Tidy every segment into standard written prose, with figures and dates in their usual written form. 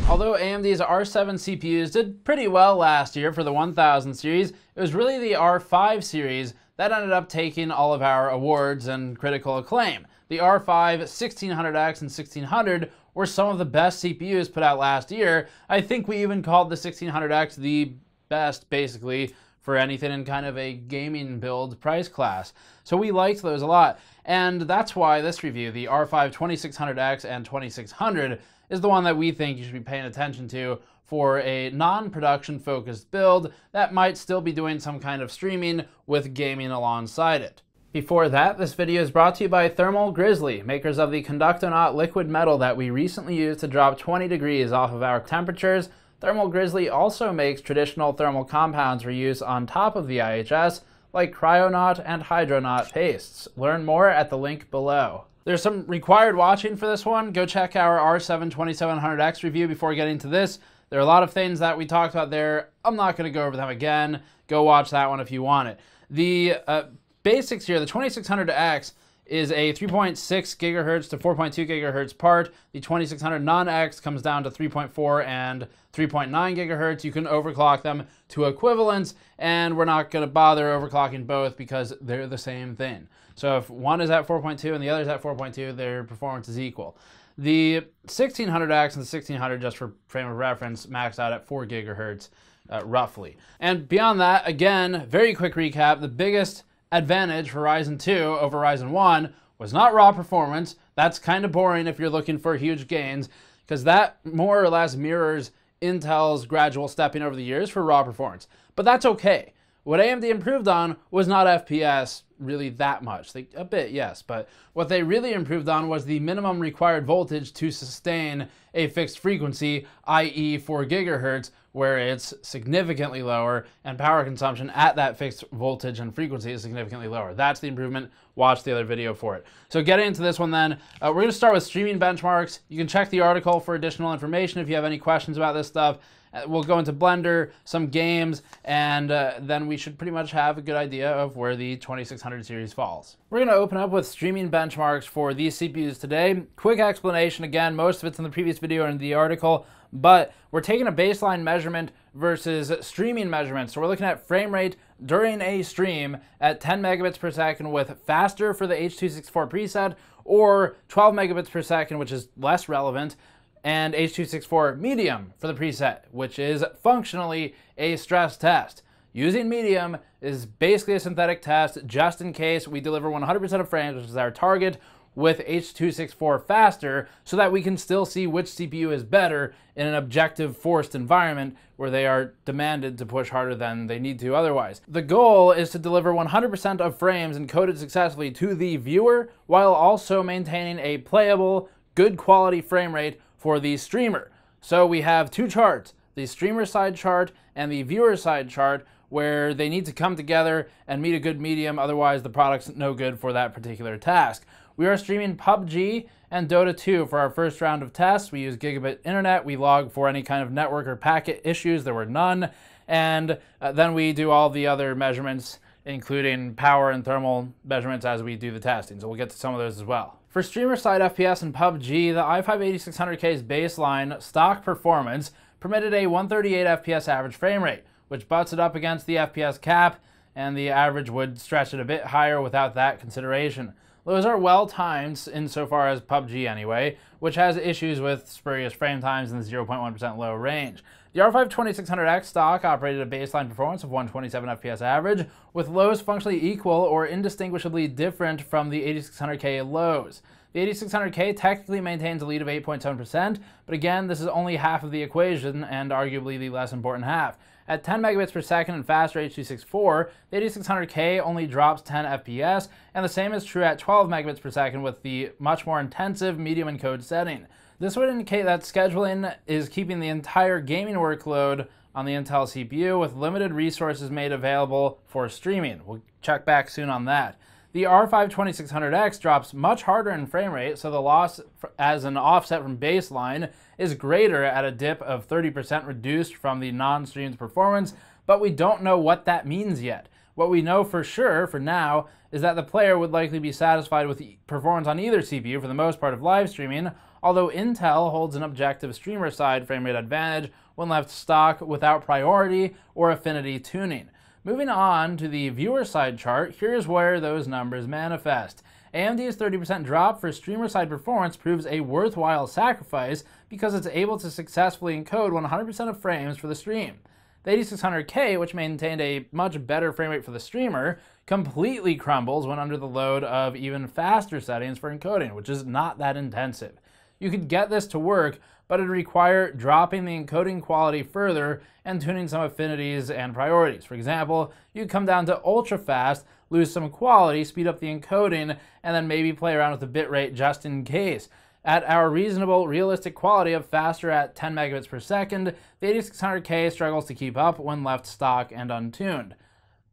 Although AMD's R7 CPUs did pretty well last year for the 1000 series, it was really the R5 series that ended up taking all of our awards and critical acclaim. The R5 1600X and 1600 were some of the best CPUs put out last year. I think we even called the 1600X the best, basically, for anything in kind of a gaming build price class. So we liked those a lot. And that's why this review, the R5 2600X and 2600, is the one that we think you should be paying attention to for a non-production focused build that might still be doing some kind of streaming with gaming alongside it. Before that, this video is brought to you by Thermal Grizzly, makers of the Conductonaut liquid metal that we recently used to drop 20 degrees off of our temperatures. Thermal Grizzly also makes traditional thermal compounds for use on top of the IHS, like Cryonaut and Hydronaut pastes. Learn more at the link below. There's some required watching for this one. Go check our R7 2700X review before getting to this. There are a lot of things that we talked about there. I'm not going to go over them again. Go watch that one if you want it. The basics here, the 2600X is a 3.6 gigahertz to 4.2 gigahertz part. The 2600 non-X comes down to 3.4 and 3.9 gigahertz. You can overclock them to equivalence, and we're not going to bother overclocking both because they're the same thing. So if one is at 4.2 and the other is at 4.2, their performance is equal. The 1600X and the 1600, just for frame of reference, max out at 4 gigahertz roughly. And beyond that, again, very quick recap, the biggest advantage for Ryzen 2 over Ryzen 1 was not raw performance. That's kind of boring if you're looking for huge gains, because that more or less mirrors Intel's gradual stepping over the years for raw performance. But that's okay. What AMD improved on was not FPS really that much. A bit, yes, but what they really improved on was the minimum required voltage to sustain a fixed frequency, i.e. 4 gigahertz, where it's significantly lower, and power consumption at that fixed voltage and frequency is significantly lower. That's the improvement. Watch the other video for it. So getting into this one then, we're going to start with streaming benchmarks. You can check the article for additional information if you have any questions about this stuff. We'll go into Blender, some games, and then we should pretty much have a good idea of where the 2600 series falls. We're going to open up with streaming benchmarks for these CPUs today. Quick explanation, again, most of it's in the previous video and in the article, but we're taking a baseline measurement versus streaming measurement. So we're looking at frame rate during a stream at 10 megabits per second with faster for the H.264 preset, or 12 megabits per second, which is less relevant, and H.264 medium for the preset, which is functionally a stress test. Using medium is basically a synthetic test just in case we deliver 100% of frames, which is our target, with H.264 faster, so that we can still see which CPU is better in an objective forced environment where they are demanded to push harder than they need to otherwise. The goal is to deliver 100% of frames encoded successfully to the viewer while also maintaining a playable, good quality frame rate for the streamer. So we have two charts, the streamer side chart and the viewer side chart, where they need to come together and meet a good medium, otherwise the product's no good for that particular task. We are streaming PUBG and Dota 2 for our first round of tests. We use gigabit internet, we log for any kind of network or packet issues, there were none, and then we do all the other measurements, including power and thermal measurements as we do the testing, so we'll get to some of those as well. For streamer side FPS and PUBG, the i5 8600K's baseline stock performance permitted a 138 FPS average frame rate, which butts it up against the FPS cap, and the average would stretch it a bit higher without that consideration. Those are well timed insofar as PUBG anyway, which has issues with spurious frame times in the 0.1% low range. The R5 2600X stock operated a baseline performance of 127 FPS average, with lows functionally equal or indistinguishably different from the 8600K lows. The 8600K technically maintains a lead of 8.7%, but again, this is only half of the equation and arguably the less important half. At 10 megabits per second and faster H.264, the 8600K only drops 10 FPS, and the same is true at 12 megabits per second with the much more intensive medium encode setting. This would indicate that scheduling is keeping the entire gaming workload on the Intel CPU with limited resources made available for streaming. We'll check back soon on that. The R5 2600X drops much harder in frame rate, so the loss as an offset from baseline is greater at a dip of 30% reduced from the non-streamed performance, but we don't know what that means yet. What we know for sure, for now, is that the player would likely be satisfied with the performance on either CPU for the most part of live streaming, although Intel holds an objective streamer-side frame rate advantage when left stock without priority or affinity tuning. Moving on to the viewer-side chart, here's where those numbers manifest. AMD's 30% drop for streamer-side performance proves a worthwhile sacrifice because it's able to successfully encode 100% of frames for the stream. The 8600K, which maintained a much better frame rate for the streamer, completely crumbles when under the load of even faster settings for encoding, which is not that intensive. You could get this to work, but it'd require dropping the encoding quality further and tuning some affinities and priorities. For example, you'd come down to ultra fast, lose some quality, speed up the encoding, and then maybe play around with the bitrate just in case. At our reasonable, realistic quality of faster at 10 megabits per second, the 8600K struggles to keep up when left stock and untuned.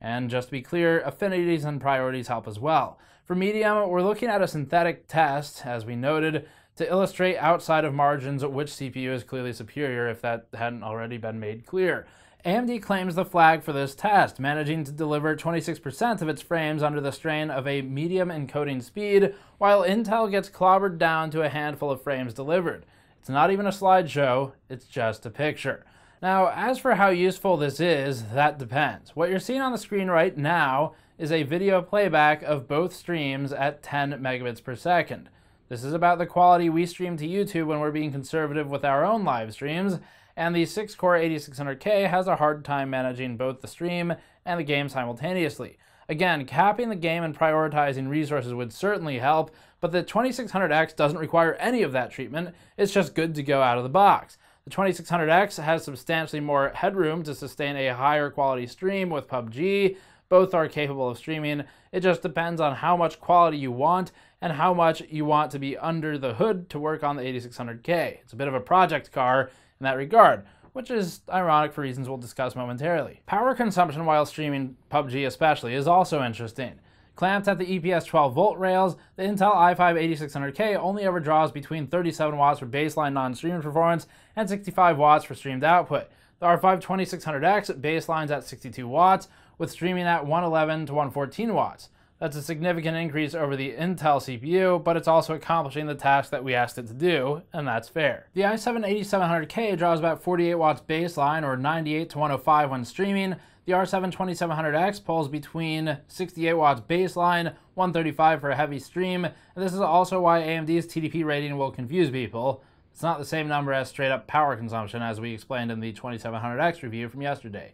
And just to be clear, affinities and priorities help as well. For medium, we're looking at a synthetic test, as we noted, to illustrate outside of margins which CPU is clearly superior if that hadn't already been made clear. AMD claims the flag for this test, managing to deliver 26% of its frames under the strain of a medium encoding speed, while Intel gets clobbered down to a handful of frames delivered. It's not even a slideshow, it's just a picture. Now, as for how useful this is, that depends. What you're seeing on the screen right now is a video playback of both streams at 10 megabits per second. This is about the quality we stream to YouTube when we're being conservative with our own live streams, and the 6-core 8600K has a hard time managing both the stream and the game simultaneously. Again, capping the game and prioritizing resources would certainly help, but the 2600X doesn't require any of that treatment. It's just good to go out of the box. The 2600X has substantially more headroom to sustain a higher quality stream with PUBG. Both are capable of streaming. It just depends on how much quality you want and how much you want to be under the hood to work on the 8600K. It's a bit of a project car in that regard, which is ironic for reasons we'll discuss momentarily. Power consumption while streaming PUBG especially is also interesting. Clamped at the EPS 12 volt rails, the Intel i5 8600K only ever draws between 37 watts for baseline non-streaming performance and 65 watts for streamed output. The R5 2600X baselines at 62 watts, with streaming at 111 to 114 watts. That's a significant increase over the Intel CPU, but it's also accomplishing the task that we asked it to do, and that's fair. The i7 8700K draws about 48 watts baseline, or 98 to 105 when streaming. The R7 2700X pulls between 68 watts baseline, 135 for a heavy stream, and this is also why AMD's TDP rating will confuse people. It's not the same number as straight up power consumption, as we explained in the 2700X review from yesterday.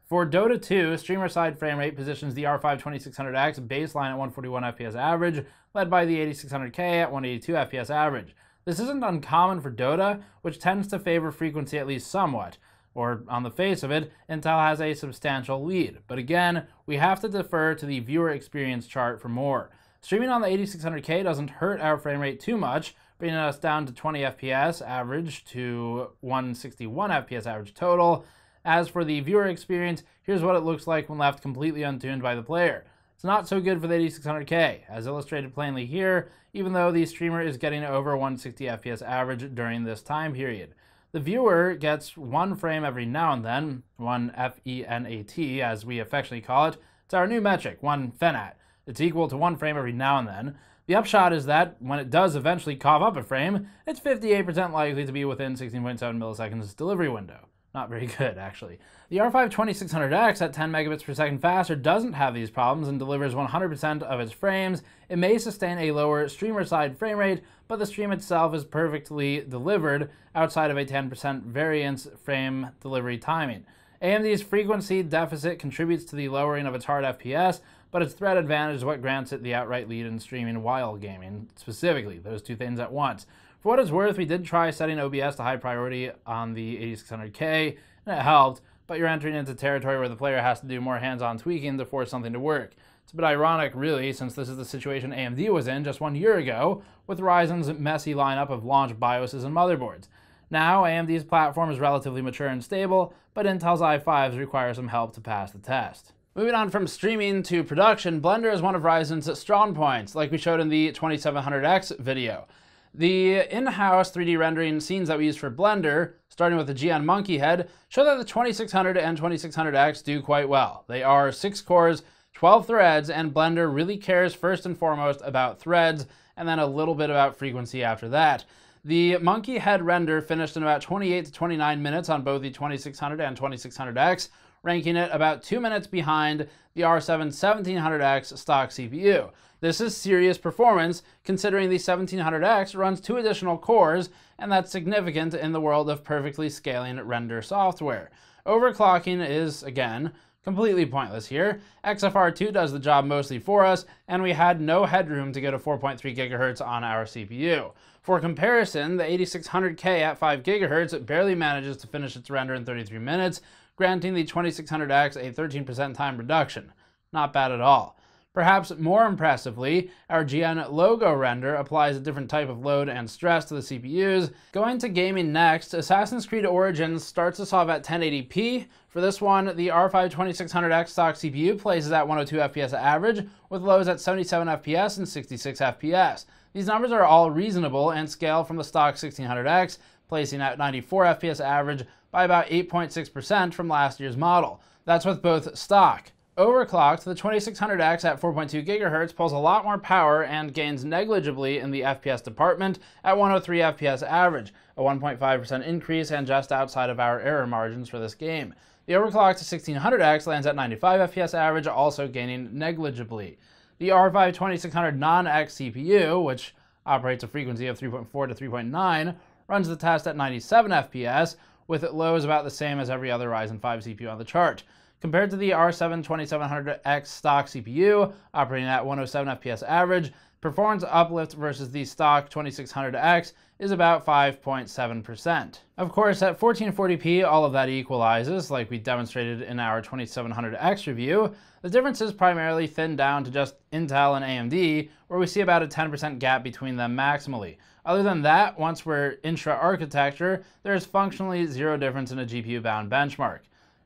For Dota 2, streamer-side frame rate positions the R5 2600X baseline at 141 FPS average, led by the 8600K at 182 FPS average. This isn't uncommon for Dota, which tends to favor frequency at least somewhat, or on the face of it, Intel has a substantial lead. But again, we have to defer to the viewer experience chart for more. Streaming on the 8600K doesn't hurt our frame rate too much, bringing us down to 20 FPS average to 161 FPS average total. As for the viewer experience, here's what it looks like when left completely untuned by the player. It's not so good for the 8600K, as illustrated plainly here, even though the streamer is getting over 160 FPS average during this time period. The viewer gets one frame every now and then, one FENAT as we affectionately call it. It's our new metric, one FENAT. It's equal to one frame every now and then. The upshot is that when it does eventually cough up a frame, it's 58% likely to be within 16.7 milliseconds delivery window. Not very good, actually. The R5 2600X at 10 megabits per second faster doesn't have these problems and delivers 100% of its frames. It may sustain a lower streamer-side frame rate, but the stream itself is perfectly delivered outside of a 10% variance frame delivery timing. AMD's frequency deficit contributes to the lowering of its hard FPS, but its thread advantage is what grants it the outright lead in streaming while gaming, specifically, those two things at once. For what it's worth, we did try setting OBS to high priority on the 8600K, and it helped, but you're entering into territory where the player has to do more hands-on tweaking to force something to work. It's a bit ironic, really, since this is the situation AMD was in just 1 year ago, with Ryzen's messy lineup of launch BIOSes and motherboards. Now, AMD's platform is relatively mature and stable, but Intel's i5s require some help to pass the test. Moving on from streaming to production, Blender is one of Ryzen's strong points, like we showed in the 2700X video. The in-house 3D rendering scenes that we use for Blender, starting with the GN Monkey Head, show that the 2600 and 2600X do quite well. They are 6 cores, 12 threads, and Blender really cares first and foremost about threads, and then a little bit about frequency after that. The monkey head render finished in about 28 to 29 minutes on both the 2600 and 2600X, ranking it about 2 minutes behind the R7 1700X stock CPU. This is serious performance considering the 1700X runs 2 additional cores, and that's significant in the world of perfectly scaling render software. Overclocking is, again, completely pointless here. XFR2 does the job mostly for us, and we had no headroom to go to 4.3 GHz on our CPU. For comparison, the 8600K at 5 GHz barely manages to finish its render in 33 minutes, granting the 2600X a 13% time reduction. Not bad at all. Perhaps more impressively, our GN logo render applies a different type of load and stress to the CPUs. Going to gaming next, Assassin's Creed Origins starts us off at 1080p. For this one, the R5 2600X stock CPU places at 102 FPS average, with lows at 77 FPS and 66 FPS. These numbers are all reasonable and scale from the stock 1600X, placing at 94 FPS average by about 8.6% from last year's model. That's with both stock. Overclocked, the 2600X at 4.2 GHz pulls a lot more power and gains negligibly in the FPS department at 103 FPS average, a 1.5% increase and just outside of our error margins for this game. The overclocked 1600X lands at 95 FPS average, also gaining negligibly. The R5 2600 non-X CPU, which operates a frequency of 3.4 to 3.9, runs the test at 97 FPS, with lows about the same as every other Ryzen 5 CPU on the chart. Compared to the R7 2700X stock CPU, operating at 107 FPS average, performance uplift versus the stock 2600X is about 5.7%. Of course, at 1440p, all of that equalizes, like we demonstrated in our 2700X review. The difference is primarily thinned down to just Intel and AMD, where we see about a 10% gap between them maximally. Other than that, once we're intra-architecture, there is functionally zero difference in a GPU-bound benchmark.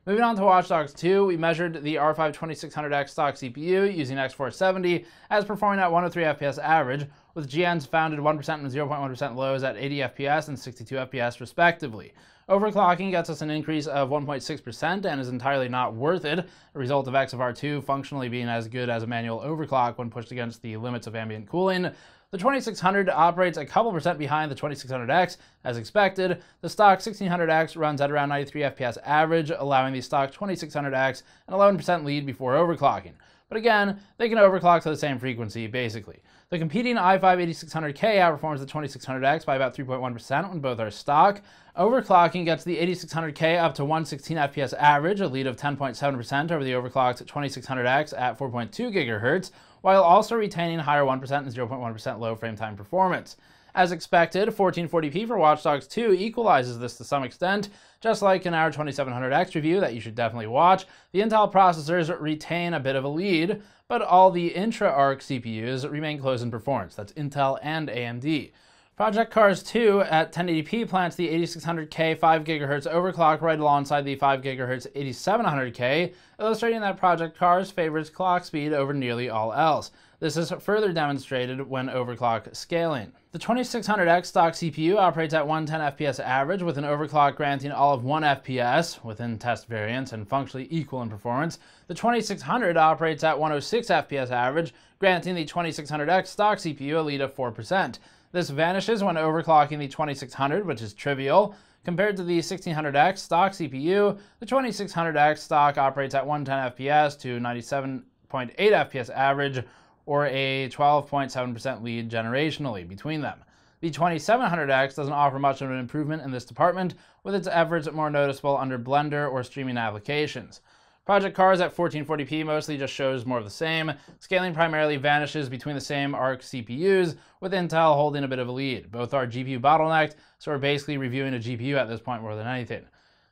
Moving on to Watch Dogs 2, we measured the R5 2600X stock CPU using X470 as performing at 103 FPS average, with GNs found at 1% and 0.1% lows at 80 FPS and 62 FPS respectively. Overclocking gets us an increase of 1.6% and is entirely not worth it, a result of XFR2 functionally being as good as a manual overclock when pushed against the limits of ambient cooling. The 2600 operates a couple percent behind the 2600X, as expected. The stock 1600X runs at around 93 FPS average, allowing the stock 2600X an 11% lead before overclocking. But again, they can overclock to the same frequency, basically. The competing i5 8600K outperforms the 2600X by about 3.1% when both are stock. Overclocking gets the 8600K up to 116 FPS average, a lead of 10.7% over the overclocked 2600X at 4.2 GHz, while also retaining higher 1% and 0.1% low frame time performance. As expected, 1440p for Watch Dogs 2 equalizes this to some extent. Just like in our 2700X review that you should definitely watch, the Intel processors retain a bit of a lead, but all the intra-arc CPUs remain close in performance. That's Intel and AMD. Project Cars 2 at 1080p plants the 8600K 5 GHz overclock right alongside the 5 GHz 8700K, illustrating that Project Cars favors clock speed over nearly all else. This is further demonstrated when overclock scaling. The 2600X stock CPU operates at 110 FPS average, with an overclock granting all of 1 FPS within test variants and functionally equal in performance. The 2600 operates at 106 FPS average, granting the 2600X stock CPU a lead of 4%. This vanishes when overclocking the 2600, which is trivial. Compared to the 1600X stock CPU, the 2600X stock operates at 110 FPS to 97.8 FPS average, or a 12.7% lead generationally between them. The 2700X doesn't offer much of an improvement in this department, with its efforts more noticeable under Blender or streaming applications. Project Cars at 1440p mostly just shows more of the same. Scaling primarily vanishes between the same ARC CPUs, with Intel holding a bit of a lead. Both are GPU bottlenecked, so we're basically reviewing a GPU at this point more than anything.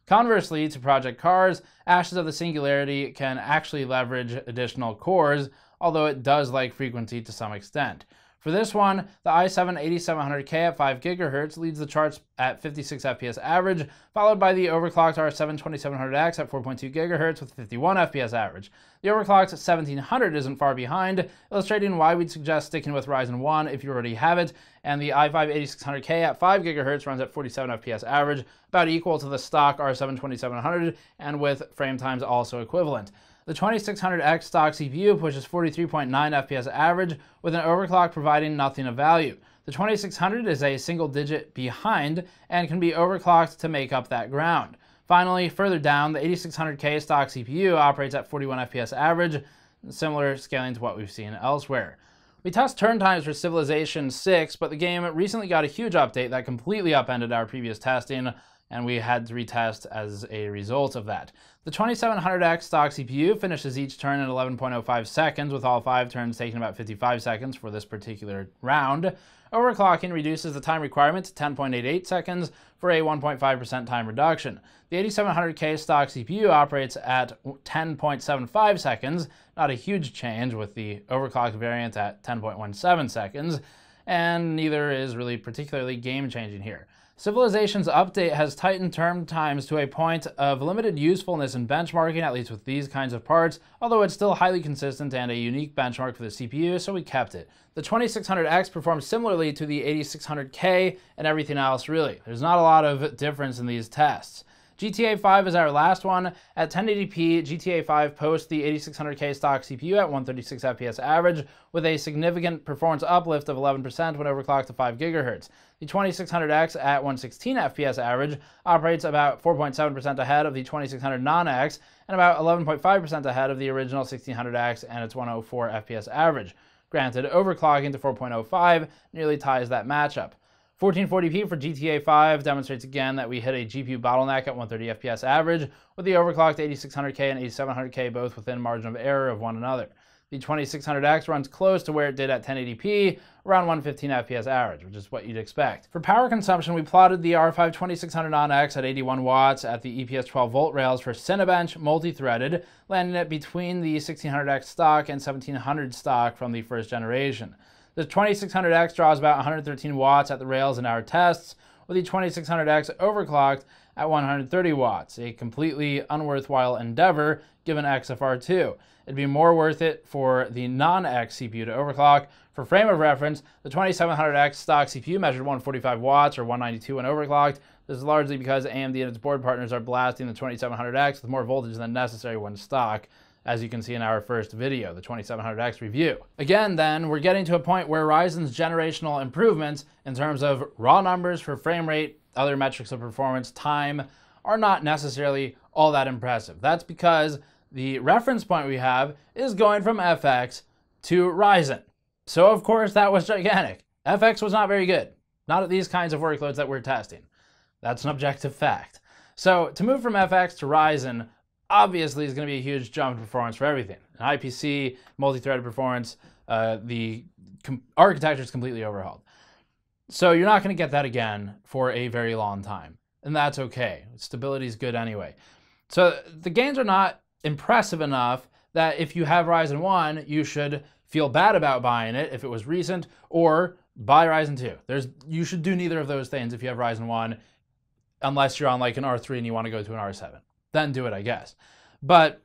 Conversely to Project Cars, Ashes of the Singularity can actually leverage additional cores, although it does like frequency to some extent. For this one, the i7 8700K at 5 GHz leads the charts at 56 FPS average, followed by the overclocked R7 2700X at 4.2 GHz with 51 FPS average. The overclocked 1700 isn't far behind, illustrating why we'd suggest sticking with Ryzen 1 if you already have it, and the i5 8600K at 5 GHz runs at 47 FPS average, about equal to the stock R7 2700, and with frame times also equivalent. The 2600X stock CPU pushes 43.9 FPS average, with an overclock providing nothing of value. The 2600 is a single digit behind and can be overclocked to make up that ground. Finally, further down, the 8600K stock CPU operates at 41 FPS average, similar scaling to what we've seen elsewhere. We test turn times for Civilization 6, but the game recently got a huge update that completely upended our previous testing, and we had to retest as a result of that. The 2700X stock CPU finishes each turn in 11.05 seconds, with all 5 turns taking about 55 seconds for this particular round. Overclocking reduces the time requirement to 10.88 seconds for a 1.5% time reduction. The 8700K stock CPU operates at 10.75 seconds, not a huge change with the overclocked variant at 10.17 seconds, and neither is really particularly game-changing here. Civilization's update has tightened turn times to a point of limited usefulness in benchmarking, at least with these kinds of parts, although it's still highly consistent and a unique benchmark for the CPU, so we kept it. The 2600X performs similarly to the 8600K and everything else really. There's not a lot of difference in these tests. GTA 5 is our last one. At 1080p, GTA 5 posts the 8600K stock CPU at 136 FPS average with a significant performance uplift of 11% when overclocked to 5 GHz. The 2600X at 116 FPS average operates about 4.7% ahead of the 2600 non-X and about 11.5% ahead of the original 1600X and its 104 FPS average. Granted, overclocking to 4.05 nearly ties that matchup. 1440p for GTA 5 demonstrates again that we hit a GPU bottleneck at 130 FPS average, with the overclocked 8600K and 8700K both within margin of error of one another. The 2600X runs close to where it did at 1080p, around 115 FPS average, which is what you'd expect. For power consumption, we plotted the R5 2600 non-X at 81 watts at the EPS 12 volt rails for Cinebench multi-threaded, landing it between the 1600X stock and 1700 stock from the first generation. The 2600X draws about 113 watts at the rails in our tests, with the 2600X overclocked at 130 watts, a completely unworthwhile endeavor given XFR2. It'd be more worth it for the non-X CPU to overclock. For frame of reference, the 2700X stock CPU measured 145 watts or 192 when overclocked. This is largely because AMD and its board partners are blasting the 2700X with more voltage than necessary when stock, as you can see in our first video, the 2700X review. Again, then, we're getting to a point where Ryzen's generational improvements in terms of raw numbers for frame rate, other metrics of performance, time, are not necessarily all that impressive. That's because the reference point we have is going from FX to Ryzen. So of course that was gigantic. FX was not very good. Not at these kinds of workloads that we're testing. That's an objective fact. So to move from FX to Ryzen, obviously is going to be a huge jump in performance for everything. In IPC, multi-threaded performance, the architecture is completely overhauled. So you're not going to get that again for a very long time. And that's okay. Stability is good anyway. So the gains are not impressive enough that if you have Ryzen 1, you should feel bad about buying it if it was recent, or buy Ryzen 2. You should do neither of those things if you have Ryzen 1, unless you're on like an R3 and you want to go to an R7. Then do it, I guess. But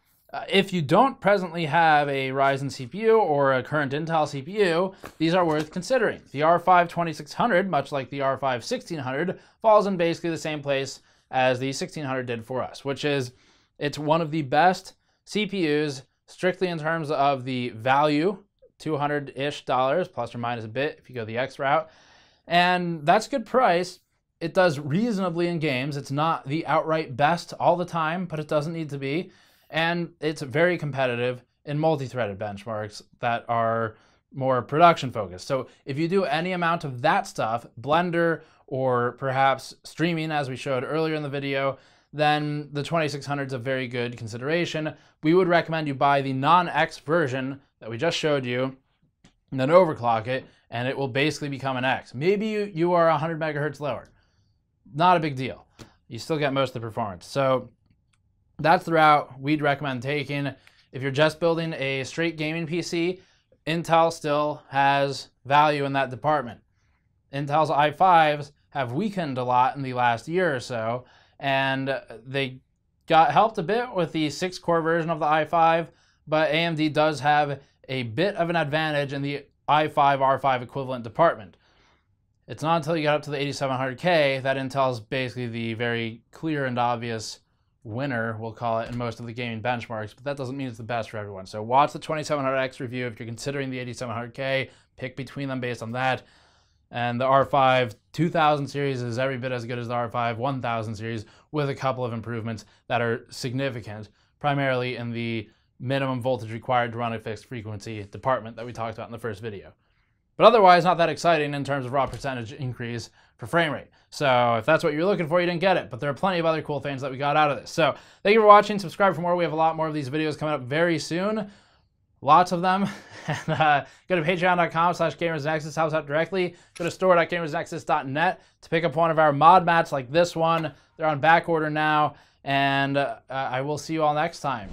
if you don't presently have a Ryzen CPU or a current Intel CPU, these are worth considering. The R5 2600, much like the R5 1600, falls in basically the same place as the 1600 did for us, which is it's one of the best CPUs strictly in terms of the value, $200-ish, plus or minus a bit if you go the X route. And that's a good price. It does reasonably in games. It's not the outright best all the time, but it doesn't need to be. And it's very competitive in multi-threaded benchmarks that are more production focused. So if you do any amount of that stuff, Blender or perhaps streaming as we showed earlier in the video, then the 2600 is a very good consideration. We would recommend you buy the non-X version that we just showed you and then overclock it, and it will basically become an X. Maybe you are 100 megahertz lower. Not a big deal. You still get most of the performance. So that's the route we'd recommend taking. If you're just building a straight gaming PC, Intel still has value in that department. Intel's i5s have weakened a lot in the last year or so, and they got helped a bit with the 6-core version of the i5, but AMD does have a bit of an advantage in the i5 R5 equivalent department. It's not until you get up to the 8700K that Intel's basically the very clear and obvious winner, we'll call it, in most of the gaming benchmarks, but that doesn't mean it's the best for everyone. So watch the 2700X review if you're considering the 8700K, pick between them based on that, And the R5 2000 series is every bit as good as the R5 1000 series, with a couple of improvements that are significant, primarily in the minimum voltage required to run a fixed frequency department that we talked about in the first video. But otherwise, not that exciting in terms of raw percentage increase for frame rate. So if that's what you're looking for, you didn't get it. But there are plenty of other cool things that we got out of this. So thank you for watching. Subscribe for more. We have a lot more of these videos coming up very soon. Lots of them. And, go to patreon.com/gamersnexus. Helps out directly. Go to store.gamersnexus.net to pick up one of our mod mats like this one. They're on back order now. And I will see you all next time.